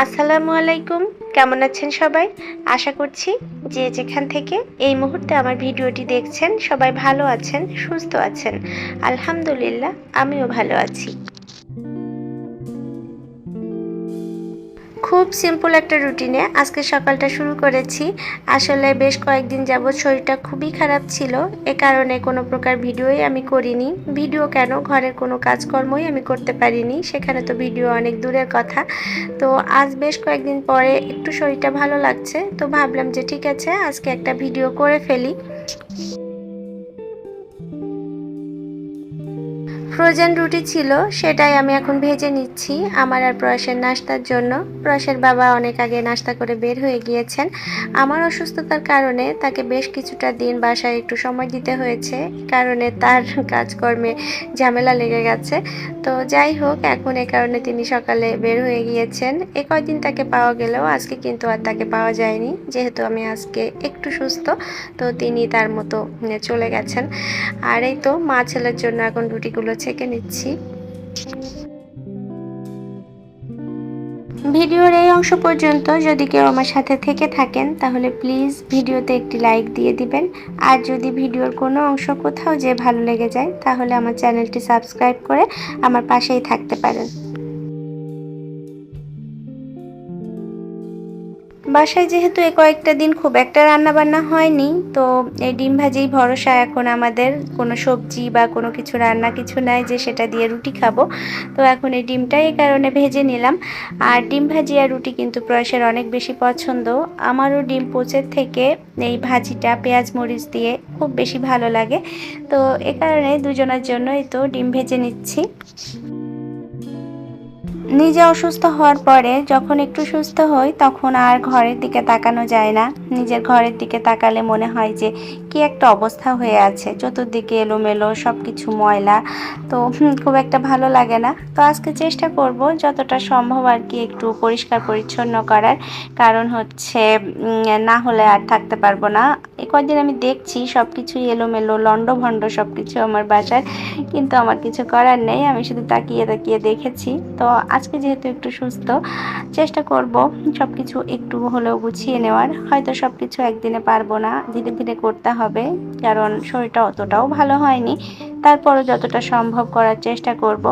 আসসালামু আলাইকুম। কেমন আছেন সবাই? আশা করছি যে যেখান থেকে এই মুহূর্তে আমার ভিডিওটি দেখছেন সবাই ভালো আছেন, সুস্থ আছেন। আলহামদুলিল্লাহ আমিও ভালো আছি। খুব সিম্পল একটা রুটিনে আজকে সকালটা শুরু করেছি। আসলে বেশ কয়েকদিন যাবৎ শরীরটা খুবই খারাপ ছিল। এ কারণে কোনো প্রকার ভিডিওই আমি করিনি। ভিডিও কেন, ঘরের কোনো কাজকর্মই আমি করতে পারিনি। সেখানে তো ভিডিও অনেক দূরের কথা। তো আজ বেশ কয়েকদিন পরে একটু শরীরটা ভালো লাগছে। তো ভাবলাম যে ঠিক আছে আজকে একটা ভিডিও করে ফেলি। ফ্রোজেন রুটি ছিল, সেটাই আমি এখন ভেজে নিচ্ছি আমার আর প্রয়াসের নাস্তার জন্য। প্রয়াসের বাবা অনেক আগে নাস্তা করে বের হয়ে গিয়েছেন। আমার অসুস্থতার কারণে তাকে বেশ কিছুটা দিন বাসায় একটু সময় দিতে হয়েছে, কারণে তার কাজকর্মে ঝামেলা লেগে গেছে। তো যাই হোক, এখন এ কারণে তিনি সকালে বের হয়ে গিয়েছেন। এ কয়দিন তাকে পাওয়া গেলেও আজকে কিন্তু আর তাকে পাওয়া যায়নি, যেহেতু আমি আজকে একটু সুস্থ। তো তিনি তার মতো চলে গেছেন। আর এই তো মা ছেলের জন্য এখন রুটিগুলো ছেঁকে নিচ্ছি। ভিডিওর এই অংশ পর্যন্ত যদি কেউ আমার সাথে থেকে থাকেন তাহলে প্লিজ ভিডিওতে একটি লাইক দিয়ে দিবেন। আর যদি ভিডিওর কোনো অংশ কোথাও যে ভালো লেগে যায় তাহলে আমার চ্যানেলটি সাবস্ক্রাইব করে আমার পাশেই থাকতে পারেন। বাসায় যেহেতু এ কয়েকটা দিন খুব একটা রান্নাবান্না হয়নি, তো এই ডিম ভাজিই ভরসা এখন আমাদের। কোনো সবজি বা কোনো কিছু রান্না কিছু নাই যে সেটা দিয়ে রুটি খাবো। তো এখন এই ডিমটাই এই কারণে ভেজে নিলাম। আর ডিম ভাজি আর রুটি কিন্তু প্রয়াসের অনেক বেশি পছন্দ। আমারও ডিম পোচের থেকে এই ভাজিটা পেঁয়াজ মরিচ দিয়ে খুব বেশি ভালো লাগে। তো এ কারণে দুজনের জন্যই তো ডিম ভেজে নিচ্ছি। নিজে অসুস্থ হওয়ার পরে যখন একটু সুস্থ হই তখন আর ঘরের দিকে তাকানো যায় না। নিজের ঘরের দিকে তাকালে মনে হয় যে কি একটা অবস্থা হয়ে আছে, চতুর্দিকে এলোমেলো সব কিছু ময়লা। তো খুব একটা ভালো লাগে না। তো আজকে চেষ্টা করব যতটা সম্ভব আর কি একটু পরিষ্কার পরিচ্ছন্ন করার, কারণ হচ্ছে না হলে আর থাকতে পারবো না। এ কয়দিন আমি দেখছি সব কিছুই এলোমেলো লন্ডভন্ড সব কিছু আমার বাসার, কিন্তু আমার কিছু করার নেই, আমি শুধু তাকিয়ে তাকিয়ে দেখেছি। তো আজকে যেহেতু একটু সুস্থ, চেষ্টা করব সব কিছু একটু হলেও গুছিয়ে নেওয়ার। হয়তো সব কিছু একদিনে পারবো না, ধীরে ধীরে করতে হবে, কারণ শরীরটা অতটাও ভালো হয়নি। তারপরও যতটা সম্ভব করার চেষ্টা করব।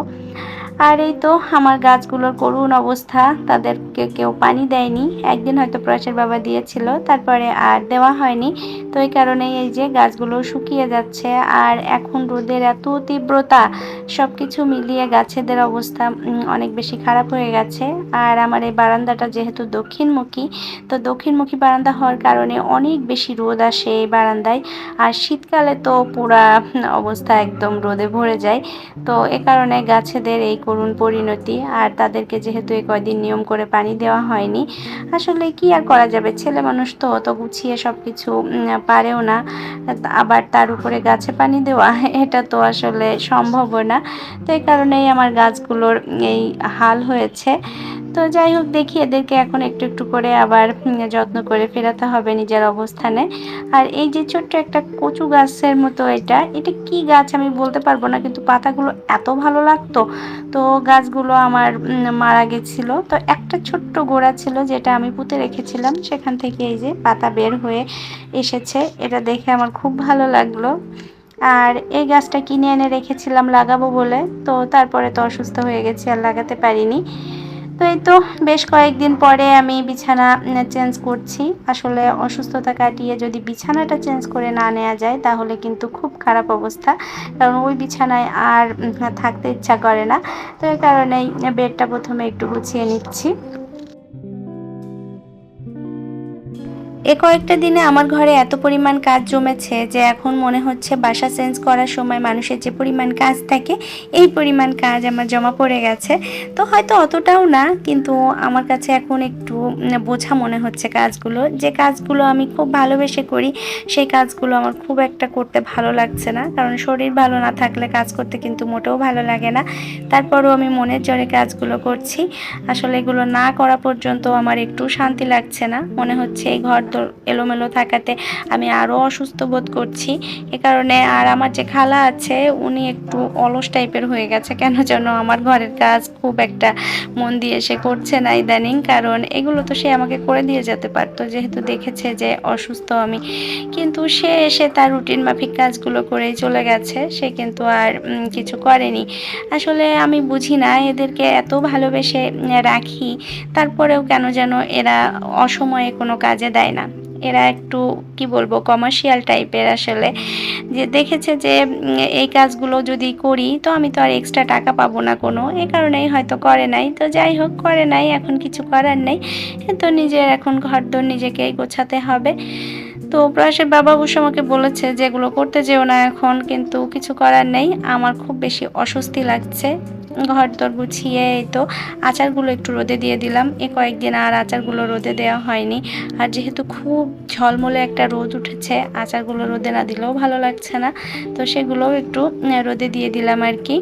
আর এই তো আমার গাছগুলোর করুণ অবস্থা, তাদেরকে কেউ পানি দেয়নি। একদিন হয়তো প্রয়াসের বাবা দিয়েছিল, তারপরে আর দেওয়া হয়নি। তো এই কারণেই এই যে গাছগুলো শুকিয়ে যাচ্ছে। আর এখন রোদের এত তীব্রতা, সব কিছু মিলিয়ে গাছেদের অবস্থা অনেক বেশি খারাপ হয়ে গেছে। আর আমার এই বারান্দাটা যেহেতু দক্ষিণমুখী, তো দক্ষিণমুখী বারান্দা হওয়ার কারণে অনেক বেশি রোদ আসে এই বারান্দায়। আর শীতকালে তো পুরা অবস্থা একদম রোদে ভরে যায়। তো এ কারণে গাছেদের এই করুণ পরিণতি। আর তাদেরকে যেহেতু এই কয়দিন নিয়ম করে পানি দেওয়া হয়নি, আসলে কি আর করা যাবে, ছেলে মানুষ তো অত গুছিয়ে সব কিছু পারেও না। আবার তার উপরে গাছে পানি দেওয়া এটা তো আসলে সম্ভবও না। তো এই কারণেই আমার গাছগুলোর এই হাল হয়েছে। তো যাই হোক, দেখি এদেরকে এখন একটু একটু করে আবার যত্ন করে ফেরাতে হবে নিজের অবস্থানে। আর এই যে ছোট্ট একটা কচু গাছের মতো, এটা এটা কি গাছ আমি বলতে পারবো না, কিন্তু পাতাগুলো এত ভালো লাগতো। তো গাছগুলো আমার মারা গেছিল, তো একটা ছোট্ট গোড়া ছিল যেটা আমি পুঁতে রেখেছিলাম, সেখান থেকে এই যে পাতা বের হয়ে এসেছে। এটা দেখে আমার খুব ভালো লাগলো। আর এই গাছটা কিনে এনে রেখেছিলাম লাগাবো বলে, তো তারপরে তো অসুস্থ হয়ে গেছি আর লাগাতে পারিনি। তো এই তো বেশ কয়েকদিন পরে আমি বিছানা চেঞ্জ করছি। আসলে অসুস্থতা কাটিয়ে যদি বিছানাটা চেঞ্জ করে না নেওয়া যায় তাহলে কিন্তু খুব খারাপ অবস্থা, কারণ ওই বিছানায় আর থাকতে ইচ্ছা করে না। তো এই কারণেই বেডটা প্রথমে একটু গুছিয়ে নিচ্ছি। এ কয়েকটা দিনে আমার ঘরে এত পরিমাণ কাজ জমেছে যে এখন মনে হচ্ছে বাসা চেঞ্জ করার সময় মানুষের যে পরিমাণ কাজ থাকে এই পরিমাণ কাজ আমার জমা পড়ে গেছে। তো হয়তো অতটাও না, কিন্তু আমার কাছে এখন একটু বোঝা মনে হচ্ছে কাজগুলো। যে কাজগুলো আমি খুব ভালোবেসে করি সেই কাজগুলো আমার খুব একটা করতে ভালো লাগছে না, কারণ শরীর ভালো না থাকলে কাজ করতে কিন্তু মোটেও ভালো লাগে না। তারপরও আমি মনের জোরে কাজগুলো করছি। আসলে এগুলো না করা পর্যন্ত আমার একটু শান্তি লাগছে না, মনে হচ্ছে এই ঘর ঘরদোর এলোমেলো থাকাতে আমি আরও অসুস্থ বোধ করছি। এ কারণে আর আমার যে খালা আছে উনি একটু অলস টাইপের হয়ে গেছে, কেন যেন আমার ঘরের কাজ খুব একটা মন দিয়ে সে করছে না ইদানিং। কারণ এগুলো তো সে আমাকে করে দিয়ে যেতে পারতো, যেহেতু দেখেছে যে অসুস্থ আমি। কিন্তু সে এসে তার রুটিন মাফিক কাজগুলো করেই চলে গেছে, সে কিন্তু আর কিছু করেনি। আসলে আমি বুঝি না এদেরকে এত ভালোবেসে রাখি, তারপরেও কেন যেন এরা অসময়ে কোনো কাজে দেয় না। এরা একটু কি বলবো কমার্শিয়াল টাইপের আসলে, যে দেখেছে যে এই কাজগুলো যদি করি তো আমি তো আর এক্সট্রা টাকা পাবো না কোনো, এই কারণেই হয়তো করে নাই। তো যাই হোক, করে নাই, এখন কিছু করার নেই। তো নিজের এখন ঘরদোর নিজেকেই গোছাতে হবে। তো প্রয়াসের বাবা অবশ্য আমাকে বলেছে যে এগুলো করতে যেও না এখন, কিন্তু কিছু করার নেই। আমার খুব বেশি অস্বস্তি লাগছে। ঘরদোর গুছিয়ে এই তো আচারগুলো একটু রোদে দিয়ে দিলাম। কয়েকদিন আর আচারগুলো রোদে দেওয়া হয়নি। আর যেহেতু খুব ঝলমলে একটা রোদ উঠেছে, আচারগুলো রোদে না দিলেও ভালো লাগছে না। তো সেগুলোও একটু রোদে দিয়ে দিলাম আর কি।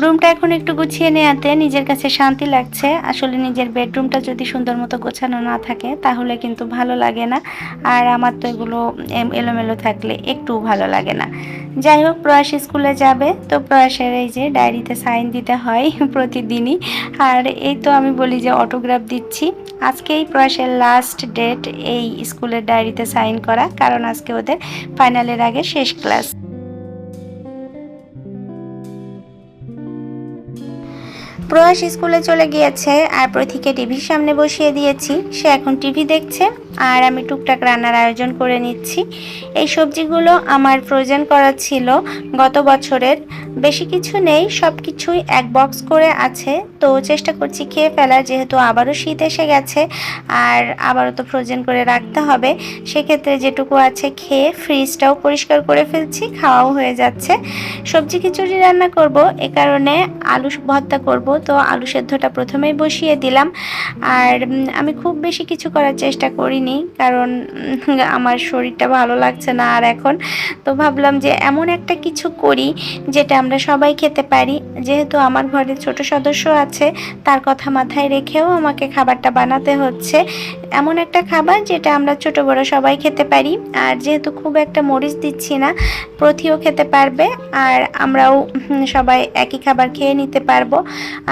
রুমটা এখন একটু গুছিয়ে নেওয়াতে নিজের কাছে শান্তি লাগছে। আসলে নিজের বেডরুমটা যদি সুন্দর মতো গোছানো না থাকে তাহলে কিন্তু ভালো লাগে না। আর আমার তো এগুলো এলোমেলো থাকলে একটু ভালো লাগে না। যাই হোক, প্রয়াস স্কুলে যাবে, তো প্রয়াসের এই যে ডায়েরিতে সাইন দিতে হয় প্রতিদিনই। আর এই তো আমি বলি যে অটোগ্রাফ দিচ্ছি। আজকেই প্রয়াসের লাস্ট ডেট এই স্কুলের ডায়েরিতে সাইন করা, কারণ আজকে ওদের ফাইনালের আগে শেষ ক্লাস। প্রয়াস স্কুলে চলে গিয়েছে আর প্রতীকে টিভির সামনে বসিয়ে দিয়েছি, সে এখন টিভি দেখছে। আর আমি টুকটাক রান্নার আয়োজন করে নিচ্ছি। এই সবজিগুলো আমার ফ্রোজেন করা ছিল গত বছরের, বেশি কিছু নেই, সব কিছুই এক বক্স করে আছে। তো চেষ্টা করছি খেয়ে ফেলার, যেহেতু আবারও শীত এসে গেছে আর আবারও তো ফ্রোজেন করে রাখতে হবে। সেক্ষেত্রে যেটুকু আছে খেয়ে ফ্রিজটাও পরিষ্কার করে ফেলছি, খাওয়াও হয়ে যাচ্ছে। সবজি খিচুড়ি রান্না করব, এ কারণে আলু ভর্তা করব। তো আলু সেদ্ধটা প্রথমেই বসিয়ে দিলাম। আর আমি খুব বেশি কিছু করার চেষ্টা করিনি, কারণ আমার শরীরটা ভালো লাগছে না আর এখন। তো ভাবলাম যে এমন একটা কিছু করি যেটা আমরা সবাই খেতে পারি। যেহেতু আমার ঘরে ছোট সদস্য আছে, তার কথা মাথায় রেখেও আমাকে খাবারটা বানাতে হচ্ছে। এমন একটা খাবার যেটা আমরা ছোট বড় সবাই খেতে পারি। আর যেহেতু খুব একটা মরিচ দিচ্ছি না, প্রথিও খেতে পারবে আর আমরাও সবাই একই খাবার খেয়ে নিতে পারবো।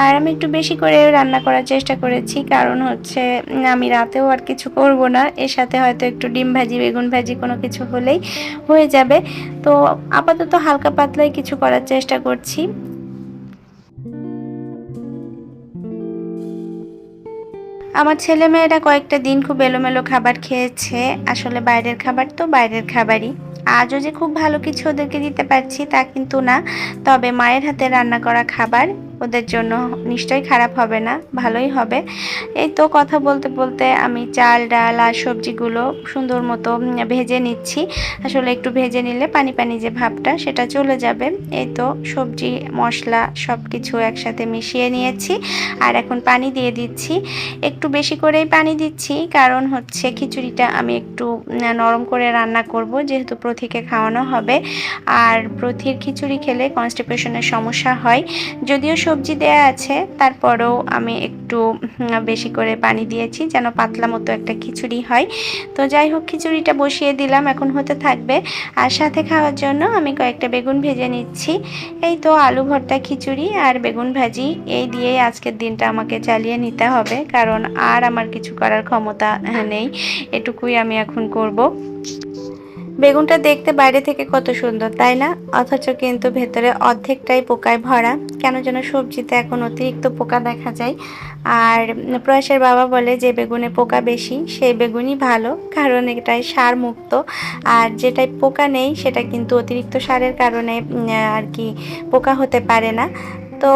আর আমি একটু বেশি করে রান্না করার চেষ্টা করেছি, কারণ হচ্ছে আমি রাতেও আর কিছু করব না, এর সাথে হয়তো একটু ডিম ভাজি বেগুন ভাজি কোনো কিছু হলেই হয়ে যাবে। তো আপাতত হালকা পাতলাই কিছু করার চেষ্টা করছি। আমার ছেলেমেয়েরা কয়েকটা দিন খুব এলোমেলো খাবার খেয়েছে। আসলে বাইরের খাবার তো বাইরের খাবারই। আজও যে খুব ভালো কিছু ওদেরকে দিতে পারছি তা কিন্তু না। তবে মায়ের হাতে রান্না করা খাবার ওদের জন্য নিশ্চয়ই খারাপ হবে না, ভালোই হবে। এই তো কথা বলতে বলতে আমি চাল ডাল আর সবজিগুলো সুন্দর মতো ভেজে নিচ্ছি। আসলে একটু ভেজে নিলে পানি পানি যে ভাবটা সেটা চলে যাবে। এই তো সবজি মশলা সব কিছু একসাথে মিশিয়ে নিয়েছি আর এখন পানি দিয়ে দিচ্ছি। একটু বেশি করেই পানি দিচ্ছি, কারণ হচ্ছে খিচুড়িটা আমি একটু নরম করে রান্না করব, যেহেতু প্রথিকে খাওয়ানো হবে। আর প্রথির খিচুড়ি খেলে কনস্টিপেশনের সমস্যা হয়। যদিও সবজি দেয়া আছে, তারপরেও আমি একটু বেশি করে পানি দিয়েছি যেন পাতলা মতো একটা খিচুড়ি হয়। তো যাই হোক, খিচুড়িটা বসিয়ে দিলাম, এখন হতে থাকবে। আর সাথে খাওয়ার জন্য আমি কয়েকটা বেগুন ভেজে নিচ্ছি। এই তো আলু ভর্তা, খিচুড়ি আর বেগুন ভাজি, এই দিয়েই আজকের দিনটা আমাকে চালিয়ে নিতে হবে, কারণ আর আমার কিছু করার ক্ষমতা নেই। এটুকুই আমি এখন করব। বেগুনটা দেখতে বাইরে থেকে কত সুন্দর, তাই না? অথচ কিন্তু ভেতরে অর্ধেকটাই পোকায় ভরা। কেন যেন সবজিতে এখন অতিরিক্ত পোকা দেখা যায়। আর প্রয়াসের বাবা বলে যে বেগুনে পোকা বেশি, সেই বেগুনই ভালো, কারণ এটাই সার মুক্ত। আর যেটাই পোকা নেই সেটা কিন্তু অতিরিক্ত সারের কারণে আর কি পোকা হতে পারে না। তো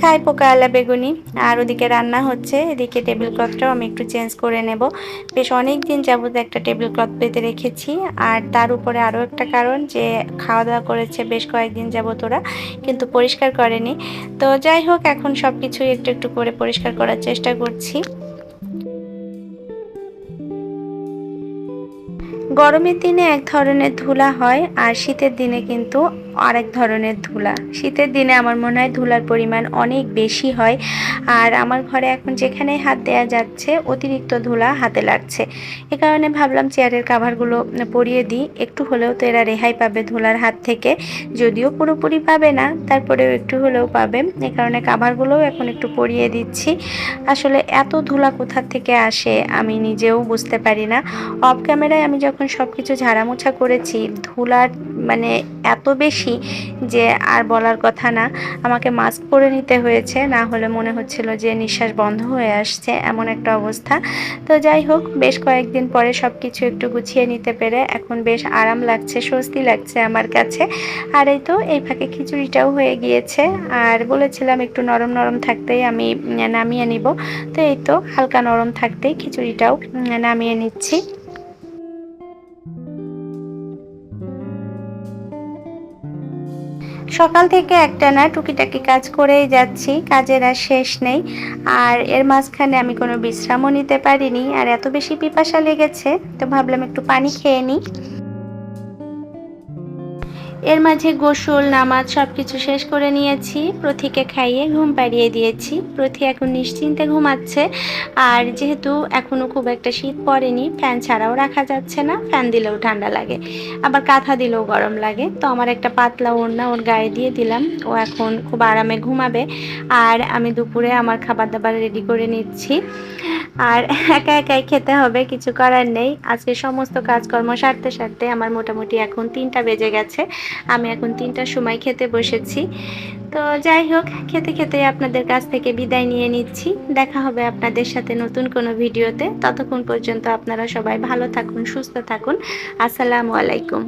খাই পোকা আলা বেগুনি। আর ওদিকে রান্না হচ্ছে, এদিকে টেবিল ক্লথটাও আমি একটু চেঞ্জ করে নেব। বেশ অনেক দিন যাবত একটা টেবিল ক্লথ পেতে রেখেছি। আর তার উপরে আরও একটা কারণ, যে খাওয়া দাওয়া করেছে বেশ কয়েকদিন যাবত ওরা, কিন্তু পরিষ্কার করেনি। তো যাই হোক, এখন সব কিছুই একটু একটু করে পরিষ্কার করার চেষ্টা করছি। গরমের দিনে এক ধরনের ধুলা হয় আর শীতের দিনে কিন্তু আরেক ধরনের ধুলা। শীতের দিনে আমার মনে হয় ধুলার পরিমাণ অনেক বেশি হয়। আর আমার ঘরে এখন যেখানে হাত দেওয়া যাচ্ছে অতিরিক্ত ধুলা হাতে লাগছে। এ কারণে ভাবলাম চেয়ারের কাভারগুলো পরিয়ে দিই, একটু হলেও তো এরা রেহাই পাবে ধুলার হাত থেকে। যদিও পুরোপুরি পাবে না, তারপরেও একটু হলেও পাবে। এ কারণে কাভারগুলোও এখন একটু পরিয়ে দিচ্ছি। আসলে এত ধুলা কোথা থেকে আসে আমি নিজেও বুঝতে পারি না। অফ ক্যামেরায় আমি যখন সব কিছু ঝাড়ামোছা করেছি, ধুলার মানে এত বেশি যে আর বলার কথা না। আমাকে মাস্ক পরে নিতে হয়েছে, না হলে মনে হচ্ছিল যে নিঃশ্বাস বন্ধ হয়ে আসছে, এমন একটা অবস্থা। তো যাই হোক, বেশ কয়েকদিন পরে সব কিছু একটু গুছিয়ে নিতে পেরে এখন বেশ আরাম লাগছে, স্বস্তি লাগছে আমার কাছে। আর এই তো এই ফাঁকে খিচুড়িটাও হয়ে গিয়েছে। আর বলেছিলাম একটু নরম নরম থাকতেই আমি নামিয়ে নিব। তো এই তো হালকা নরম থাকতেই খিচুড়িটাও নামিয়ে নিচ্ছি। সকাল থেকে একটানা টুকিটাকি কাজ করেই যাচ্ছি, কাজের আর শেষ নেই। আর এর মাঝখানে আমি কোনো বিশ্রামও নিতে পারিনি, আর এত বেশি পিপাসা লেগেছে, তো ভাবলাম একটু পানি খেয়ে নিই। এর মাঝে গোসল নামাজ সবকিছু শেষ করে নিয়েছি, প্রথিকে খাইয়ে ঘুম পাড়িয়ে দিয়েছি। প্রথি এখন নিশ্চিন্তে ঘুমাচ্ছে। আর যেহেতু এখনো খুব একটা শীত পড়েনি, ফ্যান ছাড়াও রাখা যাচ্ছে না, ফ্যান দিলেও ঠান্ডা লাগে, আবার কাঁথা দিলেও গরম লাগে। তো আমার একটা পাতলা ওড়না ওর গায়ে দিয়ে দিলাম, ও এখন খুব আরামে ঘুমাবে। আর আমি দুপুরে আমার খাবার দাবার রেডি করে নিচ্ছি। আর একা একাই খেতে হবে, কিছু করার নেই। আজকে সমস্ত কাজকর্ম সারতে সারতে আমার মোটামুটি এখন 3টা বেজে গেছে। আমি এখন 3টার সময় খেতে বসেছি। তো যাই হোক, খেতে খেতে আপনাদের কাছ থেকে বিদায় নিয়ে নিচ্ছি। দেখা হবে আপনাদের সাথে নতুন কোনো ভিডিওতে। ততক্ষণ পর্যন্ত আপনারা সবাই ভালো থাকুন, সুস্থ থাকুন। আসসালামু আলাইকুম।